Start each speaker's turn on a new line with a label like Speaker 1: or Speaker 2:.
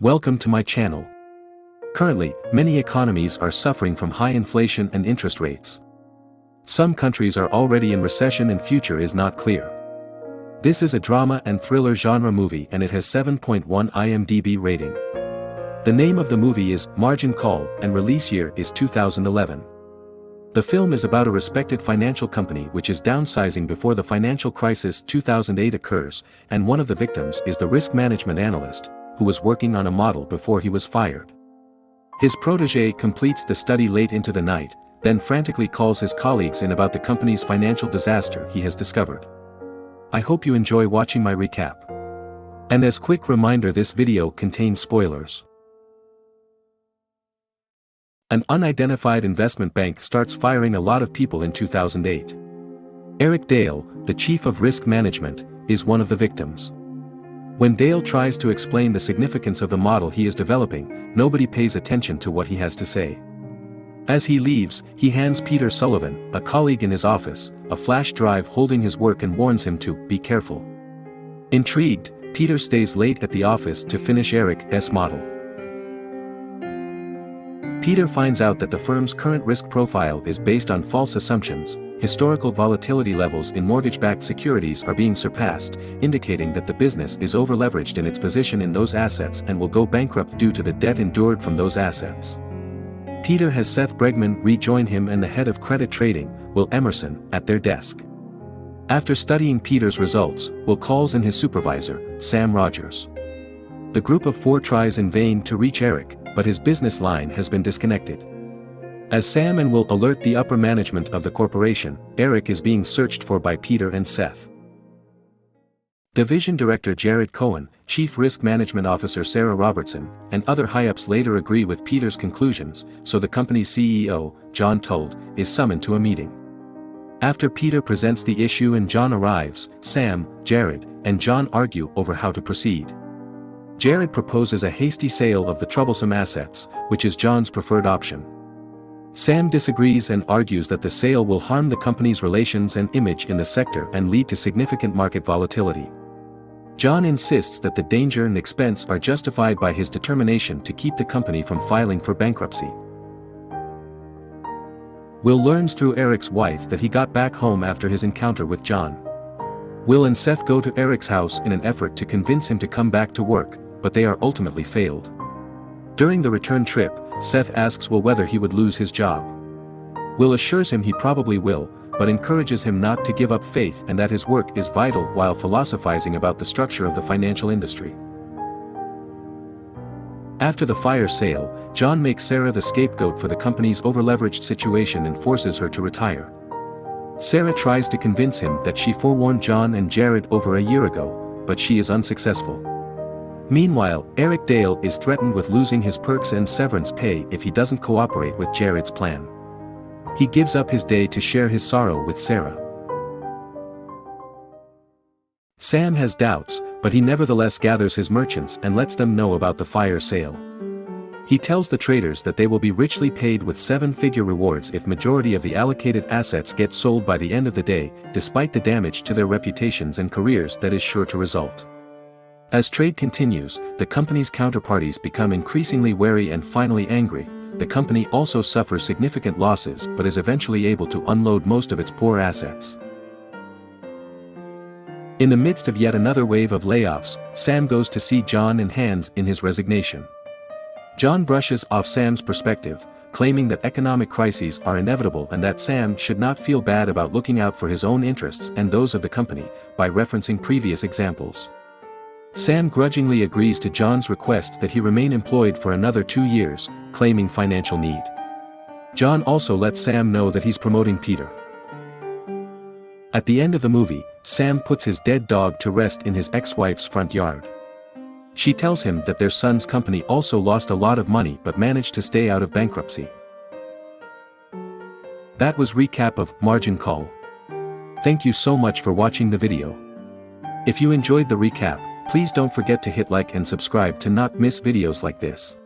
Speaker 1: Welcome to my channel. Currently, many economies are suffering from high inflation and interest rates. Some countries are already in recession and future is not clear. This is a drama and thriller genre movie and it has 7.1 IMDb rating. The name of the movie is Margin Call and release year is 2011. The film is about a respected financial company which is downsizing before the financial crisis 2008 occurs, and one of the victims is the risk management analyst, who was working on a model before he was fired. His protege completes the study late into the night, then frantically calls his colleagues in about the company's financial disaster he has discovered. I hope you enjoy watching my recap. And as quick reminder, this video contains spoilers. An unidentified investment bank starts firing a lot of people in 2008. Eric Dale, the chief of risk management, is one of the victims. When Dale tries to explain the significance of the model he is developing, nobody pays attention to what he has to say. As he leaves, he hands Peter Sullivan, a colleague in his office, a flash drive holding his work and warns him to be careful. Intrigued, Peter stays late at the office to finish Eric's model. Peter finds out that the firm's current risk profile is based on false assumptions. Historical volatility levels in mortgage-backed securities are being surpassed, indicating that the business is over-leveraged in its position in those assets and will go bankrupt due to the debt endured from those assets. Peter has Seth Bregman rejoin him and the head of credit trading, Emerson, at their desk. After studying Peter's results, calls in his supervisor, Sam Rogers. The group of four tries in vain to reach Eric, but his business line has been disconnected. As Sam and Will alert the upper management of the corporation, Eric is being searched for by Peter and Seth. Division Director Jared Cohen, Chief Risk Management Officer Sarah Robertson, and other high-ups later agree with Peter's conclusions, so the company's CEO, John Told, is summoned to a meeting. After Peter presents the issue and John arrives, Sam, Jared, and John argue over how to proceed. Jared proposes a hasty sale of the troublesome assets, which is John's preferred option. Sam disagrees and argues that the sale will harm the company's relations and image in the sector and lead to significant market volatility. John insists that the danger and expense are justified by his determination to keep the company from filing for bankruptcy. Will learns through Eric's wife that he got back home after his encounter with John. Will and Seth go to Eric's house in an effort to convince him to come back to work, but they are ultimately failed. During the return trip, Seth asks Will whether he would lose his job. Will assures him he probably will, but encourages him not to give up faith and that his work is vital while philosophizing about the structure of the financial industry. After the fire sale, John makes Sarah the scapegoat for the company's over-leveraged situation and forces her to retire. Sarah tries to convince him that she forewarned John and Jared over a year ago, but she is unsuccessful. Meanwhile, Eric Dale is threatened with losing his perks and severance pay if he doesn't cooperate with Jared's plan. He gives up his day to share his sorrow with Sarah. Sam has doubts, but he nevertheless gathers his merchants and lets them know about the fire sale. He tells the traders that they will be richly paid with 7-figure rewards if majority of the allocated assets get sold by the end of the day, despite the damage to their reputations and careers that is sure to result. As trade continues, the company's counterparties become increasingly wary and finally angry. The company also suffers significant losses but is eventually able to unload most of its poor assets. In the midst of yet another wave of layoffs, Sam goes to see John and hands in his resignation. John brushes off Sam's perspective, claiming that economic crises are inevitable and that Sam should not feel bad about looking out for his own interests and those of the company, by referencing previous examples. Sam grudgingly agrees to John's request that he remain employed for another 2 years, claiming financial need. John also lets Sam know that he's promoting Peter. At the end of the movie, Sam puts his dead dog to rest in his ex-wife's front yard. She tells him that their son's company also lost a lot of money but managed to stay out of bankruptcy. That was recap of Margin Call. Thank you so much for watching the video. If you enjoyed the recap, please don't forget to hit like and subscribe to not miss videos like this.